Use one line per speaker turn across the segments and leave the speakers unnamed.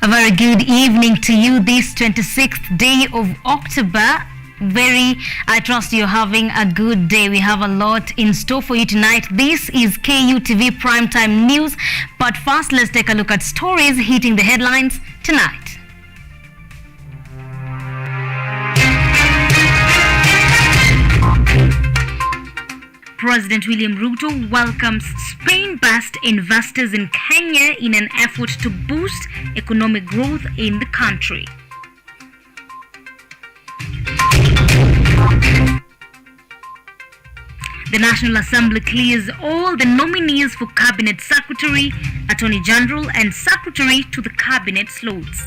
A very good evening to you this 26th day of October. I trust you're having a good day. We have a lot in store for you tonight. This is KUTV Primetime News. But first, let's take a look at stories hitting the headlines tonight. President William Ruto welcomes Spain-based investors in Kenya in an effort to boost economic growth in the country. The National Assembly clears all the nominees for Cabinet Secretary, Attorney General and Secretary to the Cabinet slots.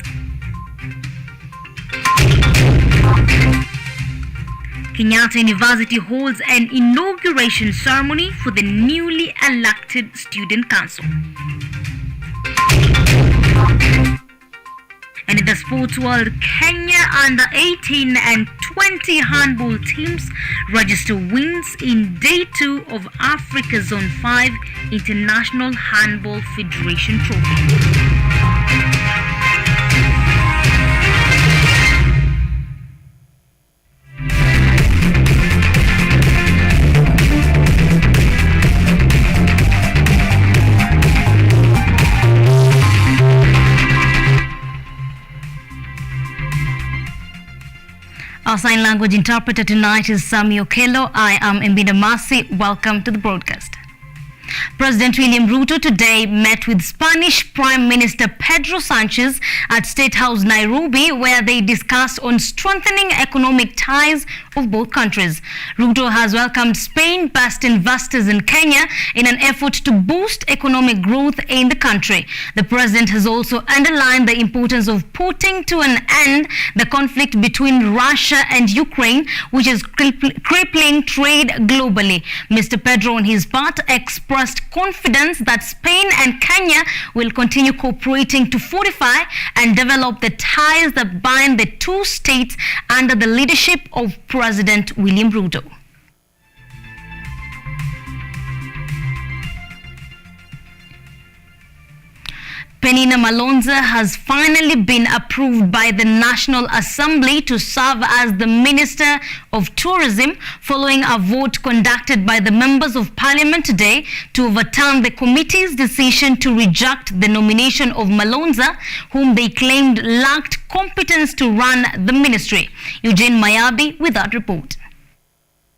Kenyatta University holds an inauguration ceremony for the newly elected Student Council. And in the sports world, Kenya under 18 and 20 handball teams register wins in Day 2 of Africa Zone 5 International Handball Federation Trophy. Our sign language interpreter tonight is Sami Okello. I am Imbinda. Welcome to the broadcast. President William Ruto today met with Spanish Prime Minister Pedro Sanchez at State House, Nairobi, where they discussed on strengthening economic ties of both countries. Ruto has welcomed Spain-based investors in Kenya in an effort to boost economic growth in the country. The president has also underlined the importance of putting to an end the conflict between Russia and Ukraine, which is crippling trade globally. Mr. Pedro, on his part, expressed confidence that Spain and Kenya will continue cooperating to fortify and develop the ties that bind the two states under the leadership of President William Ruto. Penina Malonza has finally been approved by the National Assembly to serve as the Minister of Tourism following a vote conducted by the members of Parliament today to overturn the committee's decision to reject the nomination of Malonza, whom they claimed lacked competence to run the ministry. Eugene Mayabi with that report.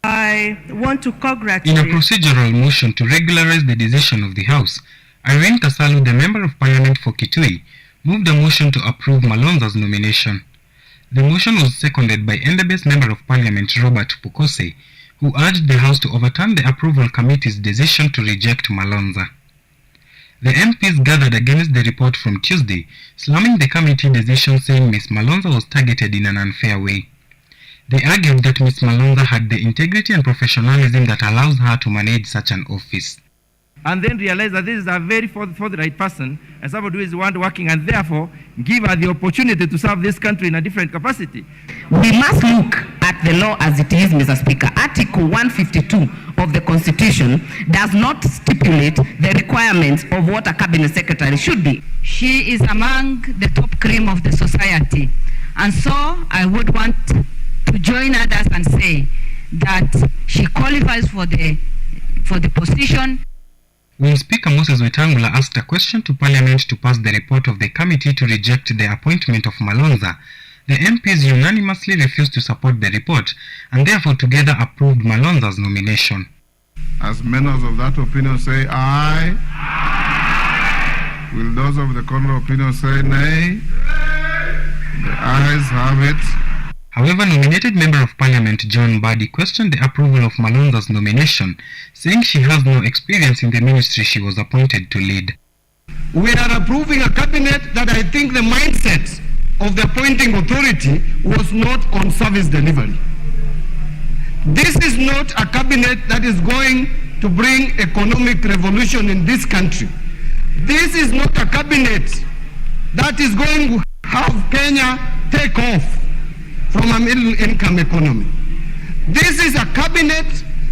I want to congratulate.
In a procedural motion to regularize the decision of the House, Irene Kasalu, the Member of Parliament for Kitui, moved a motion to approve Malonza's nomination. The motion was seconded by Endebe's Member of Parliament Robert Pukose, who urged the House to overturn the Approval Committee's decision to reject Malonza. The MPs gathered against the report from Tuesday, slamming the committee decision, saying Ms. Malonza was targeted in an unfair way. They argued that Ms. Malonza had the integrity and professionalism that allows her to manage such an office.
And then realize that this is a very for the right person and somebody who is working, and therefore give her the opportunity to serve this country in a different capacity.
We must look at the law as it is, Mr. Speaker. Article 152 of the Constitution does not stipulate the requirements of what a cabinet secretary should be.
She is among the top cream of the society, and so I would want to join others and say that she qualifies for the position.
When Speaker Moses Wetangula asked a question to Parliament to pass the report of the committee to reject the appointment of Malonza, the MPs unanimously refused to support the report and therefore together approved Malonza's nomination.
As members of that opinion say aye. Aye. Will those of the contrary opinion say nay? The ayes have it.
However, nominated Member of Parliament John Badi questioned the approval of Malonza's nomination, saying she has no experience in the ministry she was appointed to lead.
We are approving a cabinet that I think the mindset of the appointing authority was not on service delivery. This is not a cabinet that is going to bring economic revolution in this country. This is not a cabinet that is going to have Kenya take off from a middle-income economy. This is a cabinet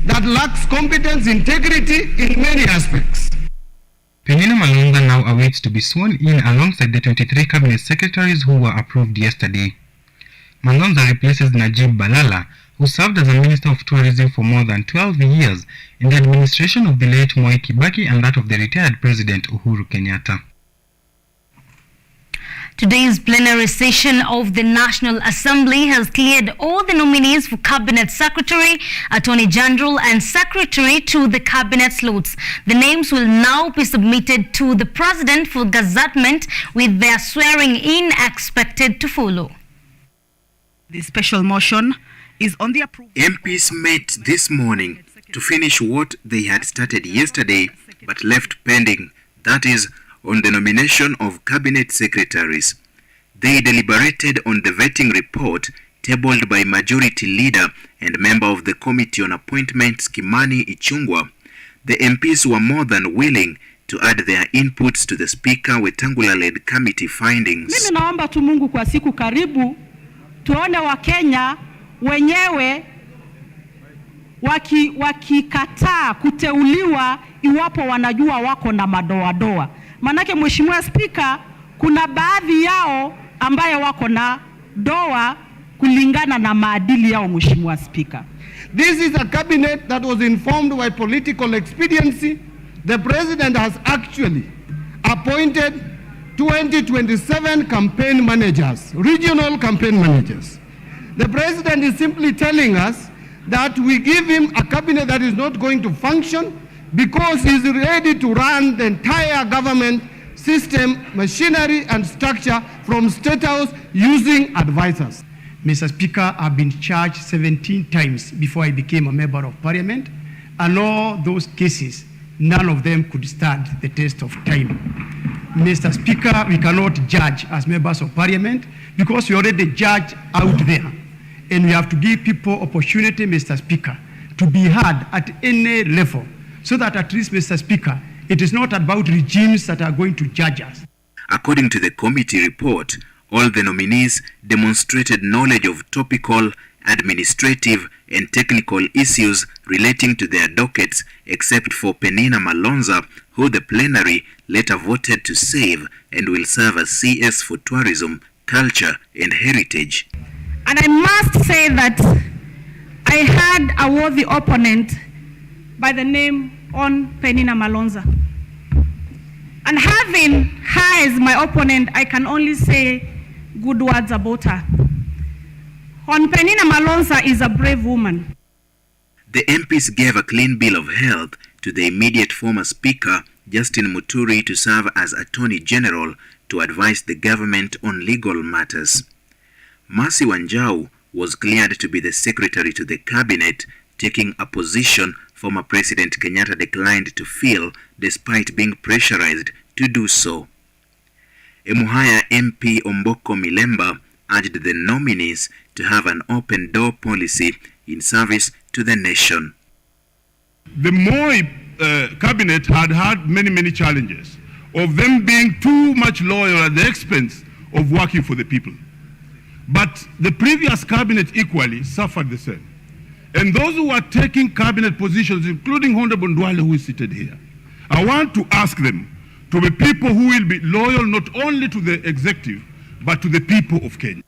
that lacks competence, integrity in many aspects.
Penina Malonza now awaits to be sworn in alongside the 23 cabinet secretaries who were approved yesterday. Malonza replaces Najib Balala, who served as a Minister of Tourism for more than 12 years in the administration of the late Mwai Kibaki and that of the retired President Uhuru Kenyatta.
Today's plenary session of the National Assembly has cleared all the nominees for Cabinet Secretary, Attorney General and Secretary to the Cabinet slots. The names will now be submitted to the President for gazettement, with their swearing-in expected to follow.
The special motion is on the approval.
MPs met this morning to finish what they had started yesterday but left pending, that is, on the nomination of cabinet secretaries. They deliberated on the vetting report tabled by Majority Leader and member of the Committee on Appointments Kimani Ichung'wah. The MPs were more than willing to add their inputs to the Speaker Wetangula-led committee findings.
Mimi naomba tu Mungu kwa siku karibu tuone Wakenya wenyewe wakikataa kuteuliwa iwapo wanajua wako na madoadoa. Manake Mheshimiwa Spika, kuna baadhi yao ambaye wako na doa kulingana na maadili yao Mheshimiwa Spika.
This is a cabinet that was informed by political expediency. The President has actually appointed 2027 campaign managers, regional campaign managers. The President is simply telling us that we give him a cabinet that is not going to function because he's ready to run the entire government system, machinery and structure from State House using advisors.
Mr. Speaker, I've been charged 17 times before I became a member of parliament, and all those cases, none of them could stand the test of time. Mr. Speaker, we cannot judge as members of parliament because we already judge out there, and we have to give people opportunity, Mr. Speaker, to be heard at any level, so that at least, Mr. Speaker, it is not about regimes that are going to judge us.
According to the committee report, all the nominees demonstrated knowledge of topical, administrative and technical issues relating to their dockets, except for Penina Malonza, who the plenary later voted to save and will serve as CS for tourism, culture and heritage.
And I must say that I had a worthy opponent by the name on Penina Malonza. And having her as my opponent, I can only say good words about her. On Penina Malonza is a brave woman.
The MPs gave a clean bill of health to the immediate former Speaker, Justin Muturi, to serve as Attorney General to advise the government on legal matters. Mercy Wanjau was cleared to be the Secretary to the Cabinet, taking a position former President Kenyatta declined to fill despite being pressurized to do so. Emuhaya MP Omboko Milemba urged the nominees to have an open door policy in service to the nation.
The Moi cabinet had many challenges of them being too much loyal at the expense of working for the people. But the previous cabinet equally suffered the same. And those who are taking cabinet positions, including Honorable Ndwale, who is seated here, I want to ask them to be people who will be loyal not only to the executive, but to the people of Kenya.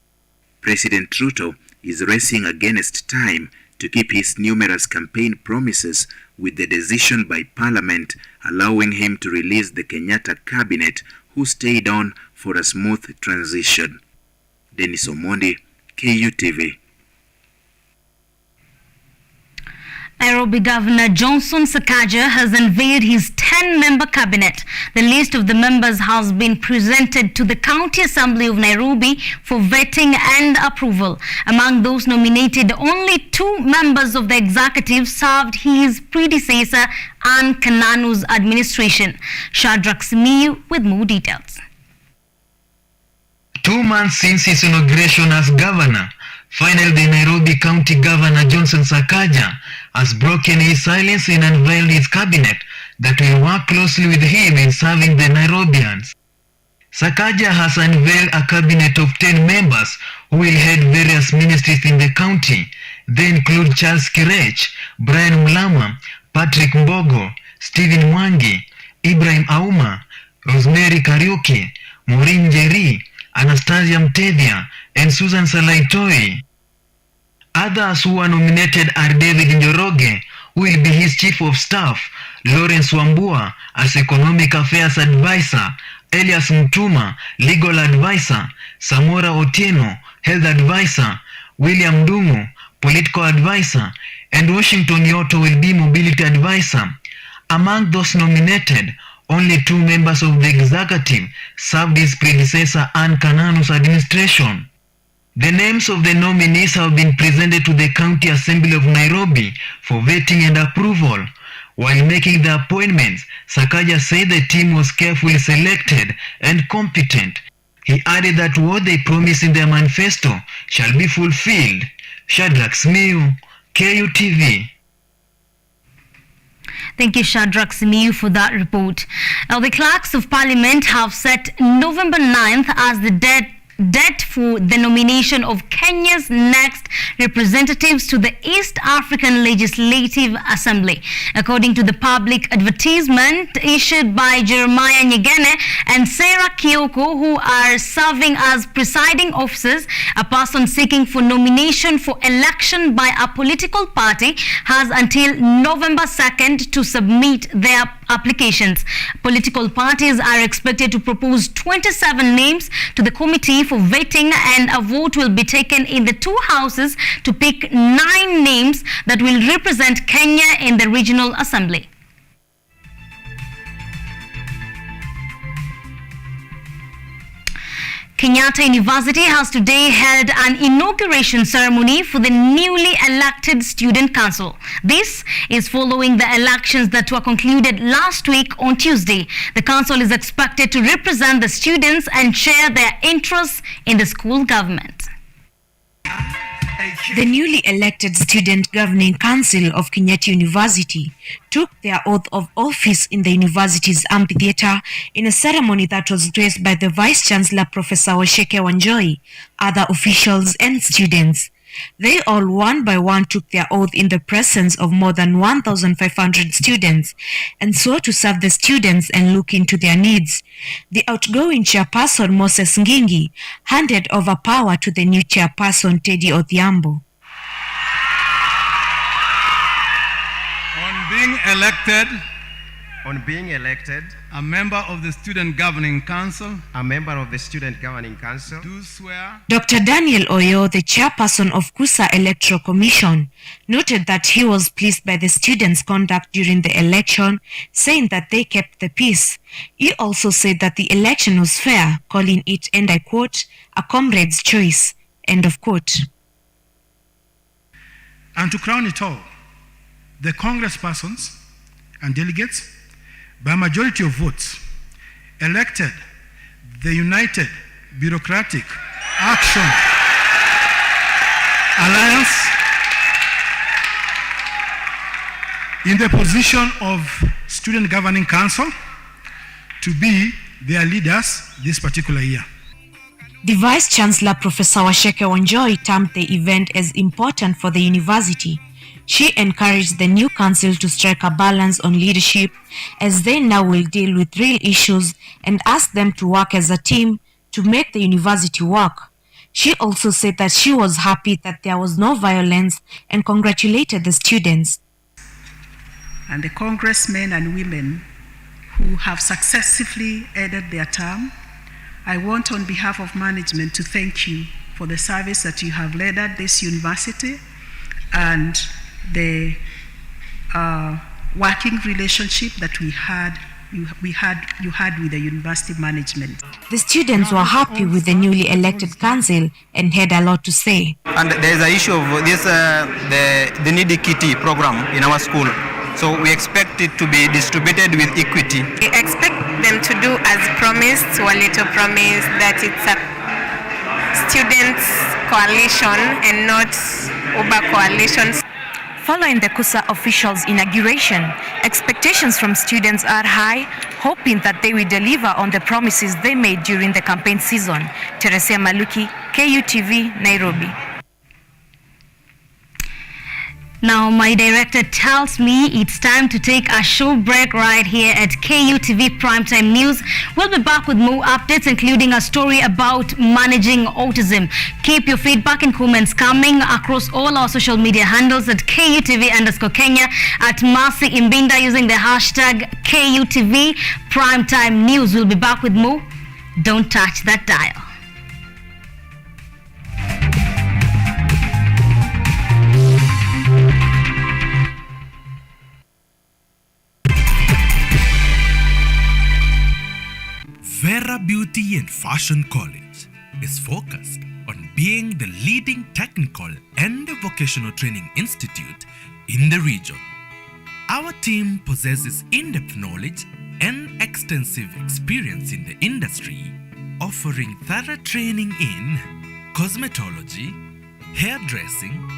President Ruto is racing against time to keep his numerous campaign promises, with the decision by Parliament allowing him to release the Kenyatta cabinet, who stayed on for a smooth transition. Dennis Omondi, KUTV.
Nairobi Governor Johnson Sakaja has unveiled his 10-member cabinet. The list of the members has been presented to the County Assembly of Nairobi for vetting and approval. Among those nominated, only 2 members of the executive served his predecessor Anne Kananu's administration. Shadrach Simiyu with more details.
2 months since his inauguration as governor, finally the Nairobi County Governor Johnson Sakaja has broken his silence and unveiled his cabinet that will work closely with him in serving the Nairobians. Sakaja has unveiled a cabinet of 10 members who will head various ministries in the county. They include Charles Kirech, Brian Mulama, Patrick Mbogo, Stephen Mwangi, Ibrahim Auma, Rosemary Kariuki, Maureen Njeri, Anastasia Mtethia, and Susan Salaitoi. Others who are nominated are David Njoroge, who will be his chief of staff, Lawrence Wambua as economic affairs advisor, Elias Mtuma, legal advisor, Samora Otieno, health advisor, William Dungu, political advisor, and Washington Yoto will be mobility advisor. Among those nominated, only 2 members of the executive served his predecessor Anne Kananu's administration. The names of the nominees have been presented to the County Assembly of Nairobi for vetting and approval. While making the appointments, Sakaja said the team was carefully selected and competent. He added that what they promised in their manifesto shall be fulfilled. Shadrach Simiyu, KUTV.
Thank you, Shadrach Simiyu, for that report. Now, the clerks of Parliament have set November 9th as the date for the nomination of Kenya's next representatives to the East African Legislative Assembly. According to the public advertisement issued by Jeremiah Nyegene and Sarah Kioko, who are serving as presiding officers, a person seeking for nomination for election by a political party has until November 2nd to submit their applications. Political parties are expected to propose 27 names to the committee for vetting, and a vote will be taken in the 2 houses to pick 9 names that will represent Kenya in the regional assembly. Kenyatta University has today held an inauguration ceremony for the newly elected Student Council. This is following the elections that were concluded last week on Tuesday. The council is expected to represent the students and share their interests in the school government.
The newly elected Student Governing Council of Kenyatta University took their oath of office in the university's amphitheater in a ceremony that was graced by the Vice-Chancellor Professor Washeke Wanjohi, other officials and students. They all one by one took their oath in the presence of more than 1,500 students and swore to serve the students and look into their needs. The outgoing chairperson Moses Ngingi handed over power to the new chairperson Teddy Odhiambo.
On being elected,
a member of the Student Governing Council,
do
swear.
Dr. Daniel Oyo, the chairperson of Kusa Electoral Commission, noted that he was pleased by the students' conduct during the election, saying that they kept the peace. He also said that the election was fair, calling it, and I quote, a comrade's choice, end of quote.
And to crown it all, the congresspersons and delegates, by a majority of votes, elected the United Bureaucratic Action Alliance in the position of Student Governing Council to be their leaders this particular year.
The Vice-Chancellor Professor Washeke Wanjohi termed the event as important for the university. She encouraged the new council to strike a balance on leadership as they now will deal with real issues and asked them to work as a team to make the university work. She also said that she was happy that there was no violence and congratulated the students.
And the congressmen and women who have successfully ended their term, I want on behalf of management to thank you for the service that you have rendered this university and the working relationship that you had with the university management.
The students were happy with the newly elected council and had a lot to say.
And there is an issue of this the needy kitty program in our school. So we expect it to be distributed with equity.
We expect them to do as promised, to a little promise, that it's a students' coalition and not Uber coalitions.
Following the KUSA officials' inauguration, expectations from students are high, hoping that they will deliver on the promises they made during the campaign season. Teresia Maluki, KUTV, Nairobi.
Now, my director tells me it's time to take a short break right here at KUTV Primetime News. We'll be back with more updates, including a story about managing autism. Keep your feedback and comments coming across all our social media handles at KUTV_Kenya, at Mercy Imbinda using the hashtag KUTV Primetime News. We'll be back with more. Don't touch that dial.
Vera Beauty and Fashion College is focused on being the leading technical and vocational training institute in the region. Our team possesses in-depth knowledge and extensive experience in the industry, offering thorough training in cosmetology, hairdressing,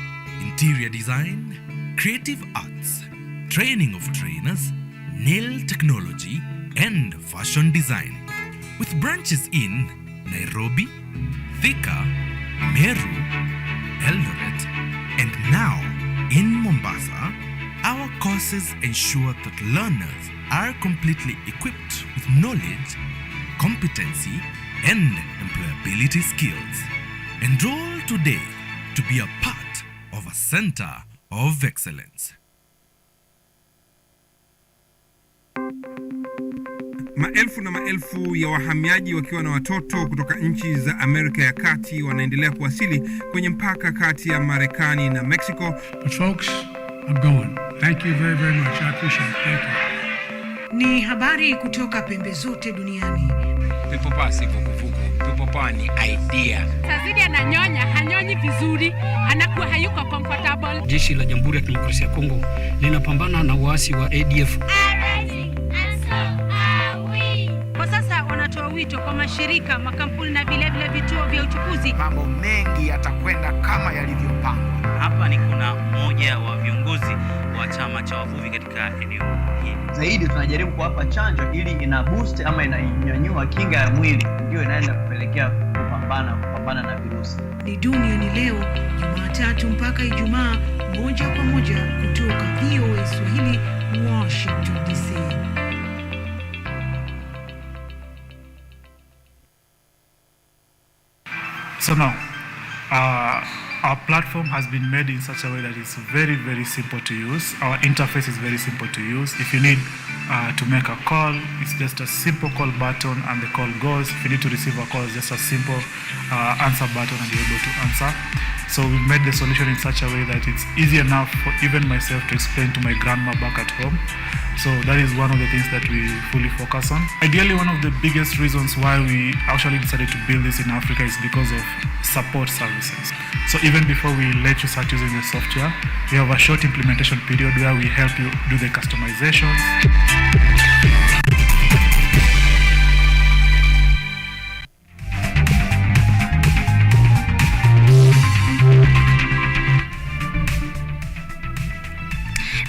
interior design, creative arts, training of trainers, nail technology, and fashion design. With branches in Nairobi, Thika, Meru, Eldoret, and now in Mombasa, our courses ensure that learners are completely equipped with knowledge, competency, and employability skills. Enroll today to be a part of a center of excellence.
Maelfu na maelfu ya wahamiaji wakiwa na watoto kutoka nchi za Amerika ya Kati wanaendelea kuwasili kwenye mpaka kati ya Marekani na Mexico.
But folks, I'm going. Thank you very, very much. I appreciate it. Thank you.
Ni habari kutoka pembe zote duniani.
People pass vuguvugu. People pass ni idea.
Sazidi ananyonya, hanyonyi vizuri, anakuwa hayuko comfortable.
Jeshi la Jamhuri ya Kidemokrasia ya Kongo linapambana na waasi wa ADF.
Wanatoa wito kwa mashirika, makampuni na vile vituo vya uchukuzi.
Mambo mengi yatakwenda kama yalivyopangwa.
Hapa ni kuna mmoja wa viongozi wa chama cha wavuvi katika eneo hili.
Zaidi tunajaribu kuwapa chanjo ili ina boost ama inanyanyua kinga ya mwili, ndio inaenda kupelekea kupambana na virusi.
Ni dunia ni leo, Jumatatu mpaka Ijumaa, moja kwa moja kutoka VOA Swahili, Washington DC.
So now, our platform has been made in such a way that it's very, very simple to use. Our interface is very simple to use. If you need to make a call, it's just a simple call button and the call goes. If you need to receive a call, it's just a simple answer button and you're able to answer. So we made the solution in such a way that it's easy enough for even myself to explain to my grandma back at home. So that is one of the things that we fully focus on. Ideally, one of the biggest reasons why we actually decided to build this in Africa is because of support services. So even before we let you start using the software, we have a short implementation period where we help you do the customizations.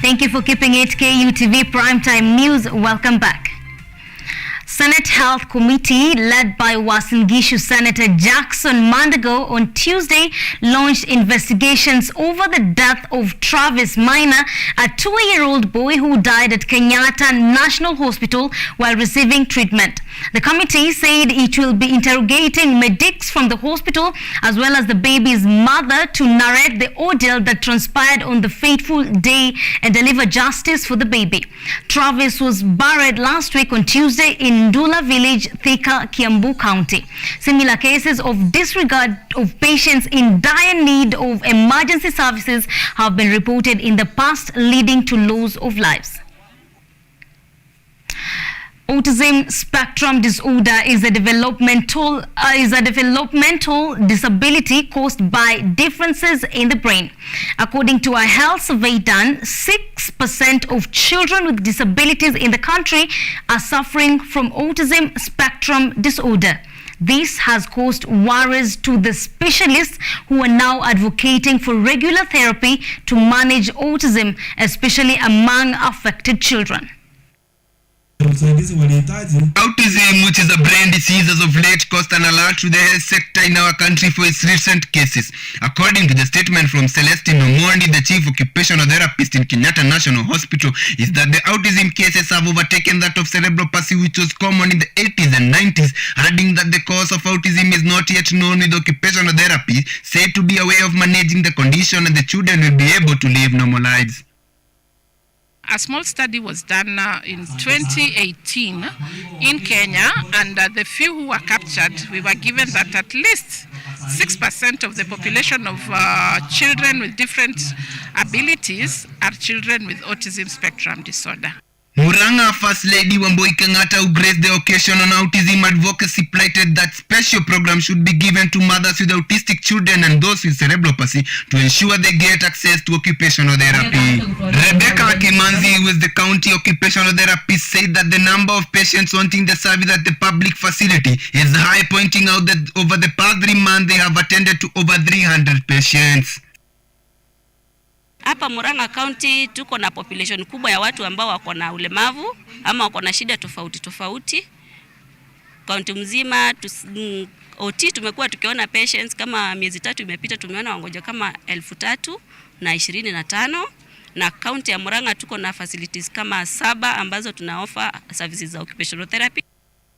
Thank you for keeping it KUTV Primetime News. Welcome back. Senate Health Committee, led by Uasin Gishu Senator Jackson Mandago, on Tuesday launched investigations over the death of Travis Minor, a 2-year-old boy who died at Kenyatta National Hospital while receiving treatment. The committee said it will be interrogating medics from the hospital as well as the baby's mother to narrate the ordeal that transpired on the fateful day and deliver justice for the baby. Travis was buried last week on Tuesday in Ndula Village, Thika, Kiambu County. Similar cases of disregard of patients in dire need of emergency services have been reported in the past, leading to loss of lives. Autism spectrum disorder is a developmental disability caused by differences in the brain. According to a health survey done, 6% of children with disabilities in the country are suffering from autism spectrum disorder. This has caused worries to the specialists who are now advocating for regular therapy to manage autism, especially among affected children.
Autism, which is a brain disease, as of late caused an alert to the health sector in our country for its recent cases. According to the statement from Celestine Omondi, the chief occupational therapist in Kenyatta National Hospital, is that the autism cases have overtaken that of cerebral palsy, which was common in the 80s and 90s, adding that the cause of autism is not yet known, with occupational therapy said to be a way of managing the condition, and the children will be able to live normal lives.
A small study was done in 2018 in Kenya, and the few who were captured, we were given that at least 6% of the population of children with different abilities are children with autism spectrum disorder.
Muranga First Lady Wambui Kangata, who graced the occasion on autism advocacy, pleaded that special programs should be given to mothers with autistic children and those with cerebral palsy to ensure they get access to occupational therapy. Rebecca Kimanzi, who is the county occupational therapist, said that the number of patients wanting the service at the public facility is high, pointing out that over the past 3 months they have attended to over 300 patients.
Hapa Murang'a County tuko na population kubwa ya watu ambao wako na ulemavu ama wako na shida tofauti tofauti. County mzima OT tumekuwa tukiona patients kama miezi 3 imepita, tumeona wangoja kama 3,025, na county ya Murang'a tuko na facilities kama 7 ambazo tuna offer services za occupational therapy.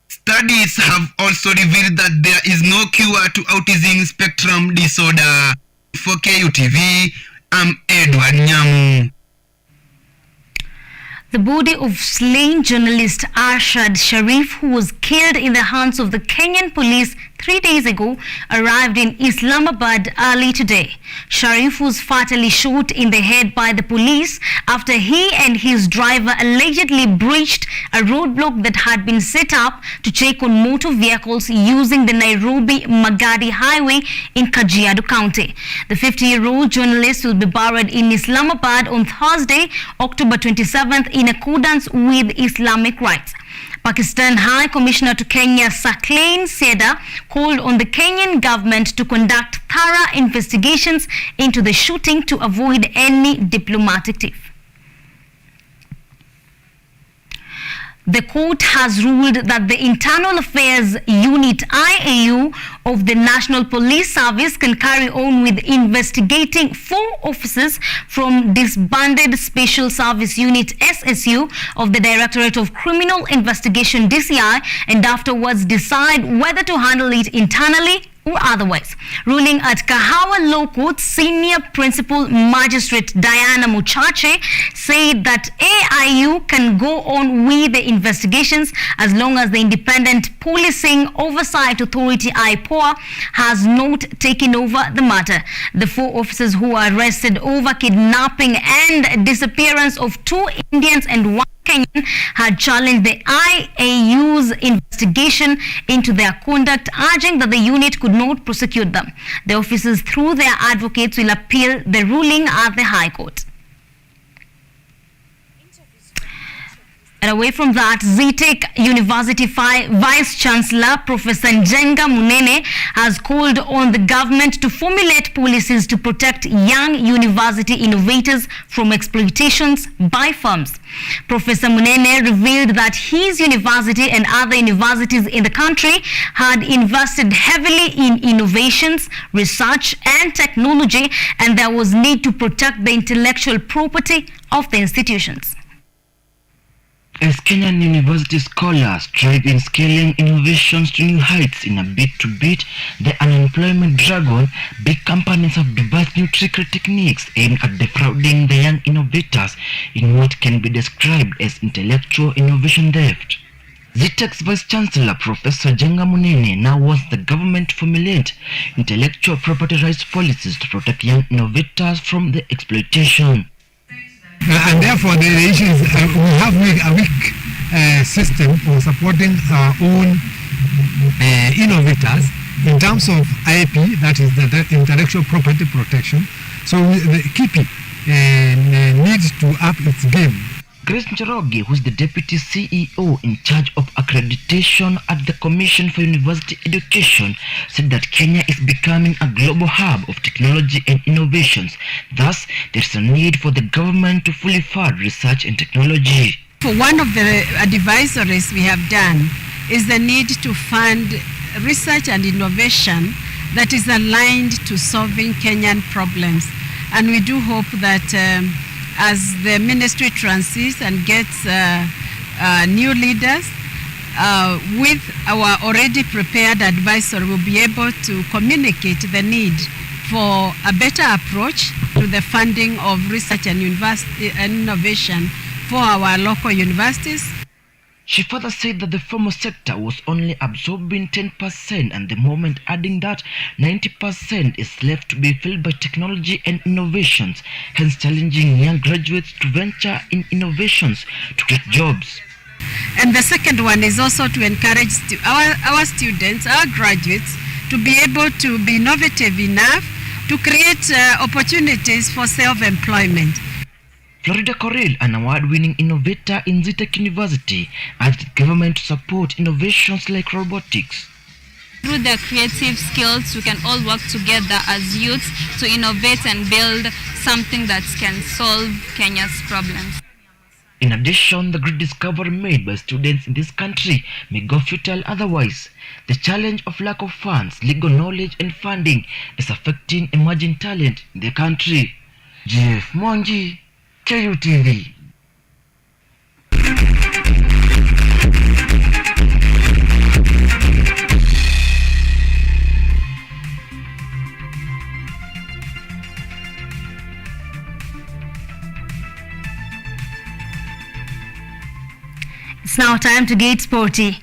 Studies have also revealed that there is no cure to autism spectrum disorder. For KUTV, I'm Edward Nyamu.
The body of slain journalist Arshad Sharif, who was killed in the hands of the Kenyan police 3 days ago, arrived in Islamabad early today. Sharif was fatally shot in the head by the police after he and his driver allegedly breached a roadblock that had been set up to check on motor vehicles using the Nairobi-Magadi highway in Kajiado County. The 50-year-old journalist will be buried in Islamabad on Thursday, October 27th, in accordance with Islamic rites. Pakistan High Commissioner to Kenya Sakleen Seda called on the Kenyan government to conduct thorough investigations into the shooting to avoid any diplomatic tiff. The court has ruled that the Internal Affairs Unit IAU of the National Police Service can carry on with investigating 4 officers from disbanded Special Service Unit SSU of the Directorate of Criminal Investigation DCI, and afterwards decide whether to handle it internally or otherwise. Ruling at Kahawa Law Court, Senior Principal Magistrate Diana Muchache said that AIU can go on with the investigations as long as the Independent Policing Oversight Authority IPOA has not taken over the matter. The 4 officers who were arrested over kidnapping and disappearance of 2 Indians and 1 Kenyan had challenged the IAU's investigation into their conduct, urging that the unit could not prosecute them. The officers, through their advocates, will appeal the ruling at the High Court. And away from that, ZTech University Vice Chancellor Professor Njenga Munene has called on the government to formulate policies to protect young university innovators from exploitations by firms. Professor Munene revealed that his university and other universities in the country had invested heavily in innovations, research and technology, and there was need to protect the intellectual property of the institutions.
As Kenyan university scholars strive in scaling innovations to new heights in a bid to beat the unemployment dragon, big companies have devised new trickery techniques aimed at defrauding the young innovators in what can be described as intellectual innovation theft. ZTech's Vice Chancellor Professor Njenga Munene now wants the government to formulate intellectual property rights policies to protect young innovators from the exploitation.
And therefore the issue is we have a weak system for supporting our own innovators in terms of IP, that is the intellectual property protection. So the KIPI needs to up its game.
Grace Njoroge, who is the Deputy CEO in charge of accreditation at the Commission for University Education, said that Kenya is becoming a global hub of technology and innovations. Thus, there is a need for the government to fully fund research and technology.
One of the advisories we have done is the need to fund research and innovation that is aligned to solving Kenyan problems. And we do hope that as the ministry transits and gets new leaders, with our already prepared advisor, we'll be able to communicate the need for a better approach to the funding of research and innovation for our local universities.
She further said that the formal sector was only absorbing 10%, and the moment adding that 90% is left to be filled by technology and innovations, hence challenging young graduates to venture in innovations to get jobs.
And the second one is also to encourage our students, our graduates, to be able to be innovative enough to create opportunities for self-employment.
Florida Correll, an award-winning innovator in Zetech University, urged the government to support innovations like robotics.
Through their creative skills, we can all work together as youths to innovate and build something that can solve Kenya's problems.
In addition, the great discovery made by students in this country may go futile otherwise. The challenge of lack of funds, legal knowledge and funding is affecting emerging talent in the country. Jeff Mwangi, KUTV.
It's now time to get sporty.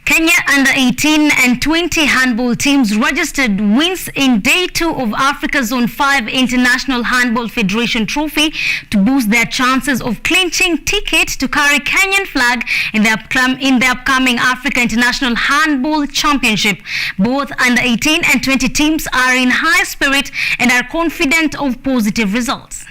Kenya under 18 and 20 handball teams registered wins in Day 2 of Africa's Zone 5 International Handball Federation Trophy to boost their chances of clinching tickets to carry Kenyan flag in the upcoming Africa International Handball Championship. Both under 18 and 20 teams are in high spirit and are confident of positive results.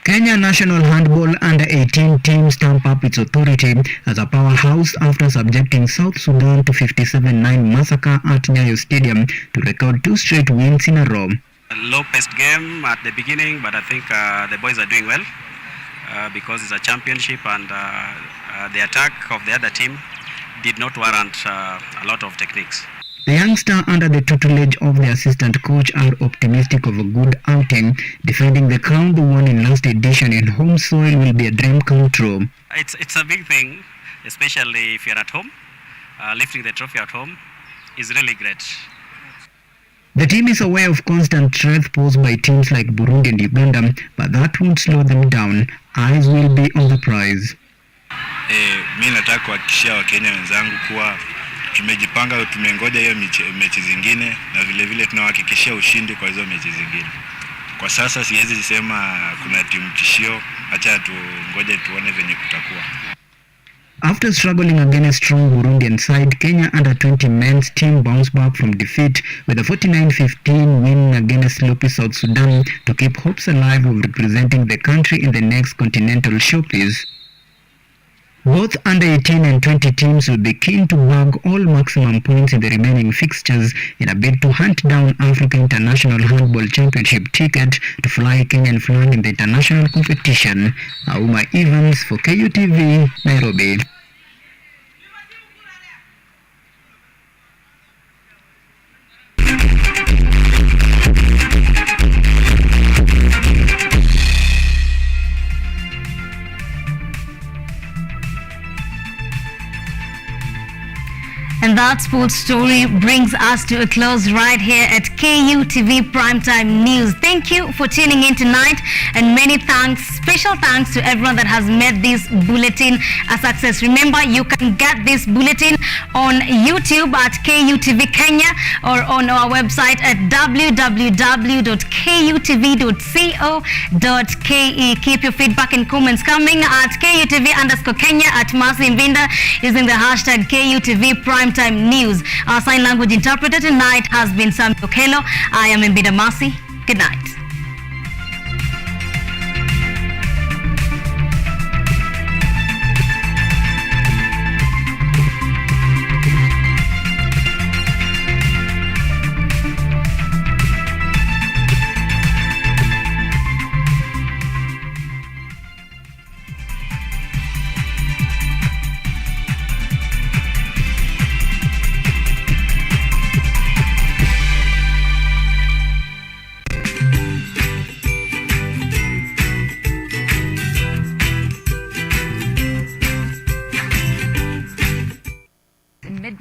Kenya National Handball Under-18 team stamped up its authority as a powerhouse after subjecting South Sudan to 57-9 massacre at Nyayo Stadium to record 2 straight wins in a row.
Low-paced game at the beginning, but I think the boys are doing well because it's a championship, and the attack of the other team did not warrant a lot of techniques.
The youngster under the tutelage of the assistant coach are optimistic of a good outing. Defending the crown they won in last edition in home soil will be a dream come true.
It's a big thing, especially if you're at home. Lifting the trophy at home is really great.
The team is aware of constant threat posed by teams like Burundi and Uganda, but that won't slow them down. Eyes will be on the prize.
Mimi nataka kuhakikishia Wakenya wenzangu kuwa tumejipanga, tumengoja hiyo mechi zingine, na vile vile tunahakikishia ushindi kwa hizo mechi zingine. Kwa sasa siwezi sema kuna timu tishio, acha tungoje tuone venye kutakuwa.
After struggling against strong Burundian side, Kenya under-20 men's team bounced back from defeat with a 49-15 win against sloppy South Sudan to keep hopes alive of representing the country in the next continental showpiece. Both under-18 and 20 teams will be keen to bag all maximum points in the remaining fixtures in a bid to hunt down Africa International Handball Championship ticket to fly Kenyan flag in the international competition. Auma Evans for KUTV, Nairobi.
And that sports story brings us to a close right here at KUTV Primetime News. Thank you for tuning in tonight, and many thanks, special thanks to everyone that has made this bulletin a success. Remember, you can get this bulletin on YouTube at KUTV Kenya or on our website at www.kutv.co.ke. Keep your feedback and comments coming at KUTV_Kenya at Mercy Imbinda using the hashtag KUTV Primetime News. Our sign language interpreter tonight has been Samuel Kelo. I am Imbinda Mercy. Good night.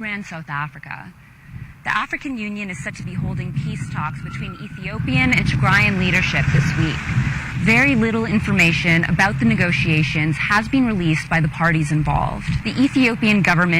Migrant South Africa. The African Union is set to be holding peace talks between Ethiopian and Tigrayan leadership this week. Very little information about the negotiations has been released by the parties involved. The Ethiopian government